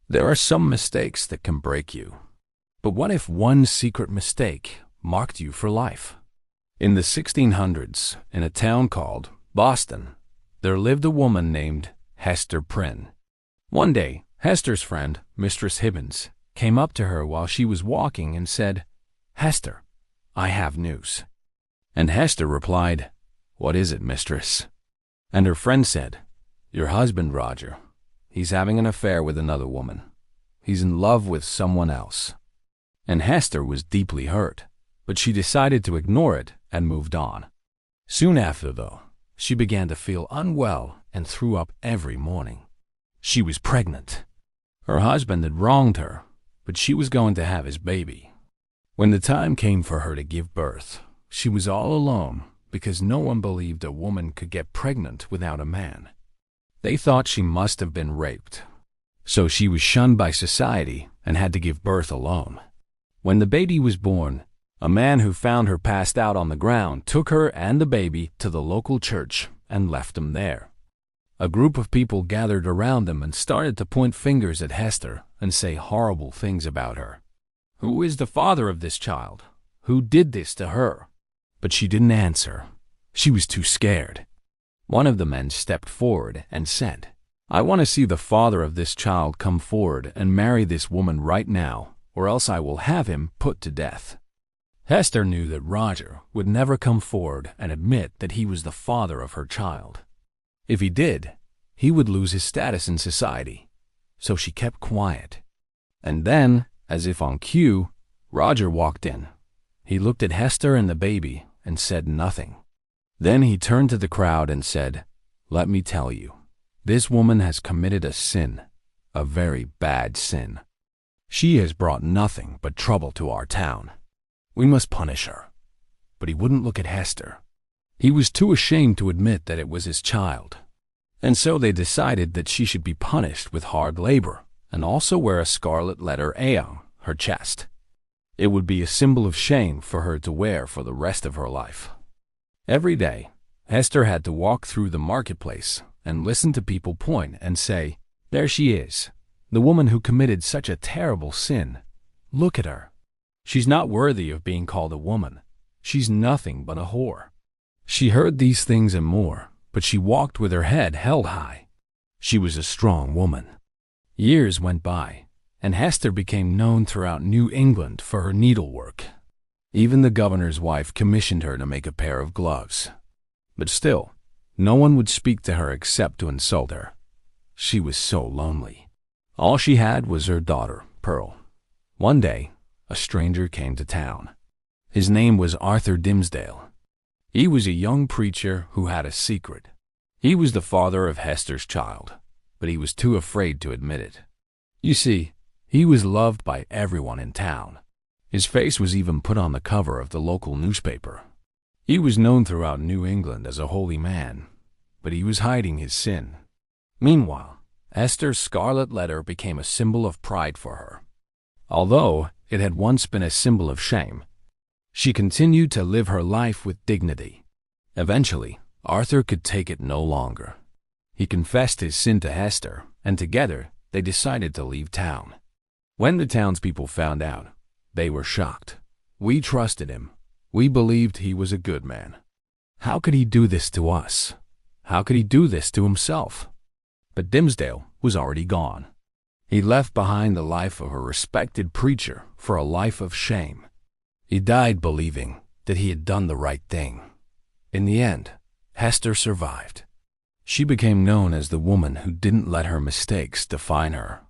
There are some mistakes that can break you. But what if one secret mistake marked you for life? In the 1600s, in a town called Boston, there lived a woman named Hester Prynne. One day, Hester's friend, Mistress Hibbins, came up to her while she was walking and said, "Hester, I have news." And Hester replied, "What is it, mistress?" And her friend said, "Your husband, Roger, he's having an affair with another woman. He's in love with someone else." And Hester was deeply hurt, but she decided to ignore it and moved on. Soon after, though, she began to feel unwell and threw up every morning. She was pregnant. Her husband had wronged her, but she was going to have his baby. When the time came for her to give birth, she was all alone because no one believed a woman could get pregnant without a man. They thought she must have been raped. So she was shunned by society and had to give birth alone. When the baby was born, a man who found her passed out on the ground took her and the baby to the local church and left him there. A group of people gathered around them and started to point fingers at Hester and say horrible things about her. "Who is the father of this child? Who did this to her?" But she didn't answer. She was too scared. One of the men stepped forward and said, "I want to see the father of this child come forward and marry this woman right now, or else I will have him put to death." Hester knew that Roger would never come forward and admit that he was the father of her child. If he did, he would lose his status in society. So she kept quiet. And then, as if on cue, Roger walked in. He looked at Hester and the baby and said nothing. Then he turned to the crowd and said, "Let me tell you, this woman has committed a sin, a very bad sin. She has brought nothing but trouble to our town. We must punish her." But he wouldn't look at Hester. He was too ashamed to admit that it was his child. And so they decided that she should be punished with hard labor and also wear a scarlet letter A on her chest. It would be a symbol of shame for her to wear for the rest of her life. Every day, Hester had to walk through the marketplace and listen to people point and say, "There she is, the woman who committed such a terrible sin. Look at her. She's not worthy of being called a woman. She's nothing but a whore." She heard these things and more, but she walked with her head held high. She was a strong woman. Years went by, and Hester became known throughout New England for her needlework. Even the governor's wife commissioned her to make a pair of gloves. But still, no one would speak to her except to insult her. She was so lonely. All she had was her daughter, Pearl. One day, a stranger came to town. His name was Arthur Dimmesdale. He was a young preacher who had a secret. He was the father of Hester's child, but he was too afraid to admit it. You see, he was loved by everyone in town. His face was even put on the cover of the local newspaper. He was known throughout New England as a holy man, but he was hiding his sin. Meanwhile, Hester's scarlet letter became a symbol of pride for her. Although it had once been a symbol of shame, she continued to live her life with dignity. Eventually, Arthur could take it no longer. He confessed his sin to Hester, and together they decided to leave town. When the townspeople found out, they were shocked. "We trusted him. We believed he was a good man. How could he do this to us? How could he do this to himself?" But Dimmesdale was already gone. He left behind the life of a respected preacher for a life of shame. He died believing that he had done the right thing. In the end, Hester survived. She became known as the woman who didn't let her mistakes define her.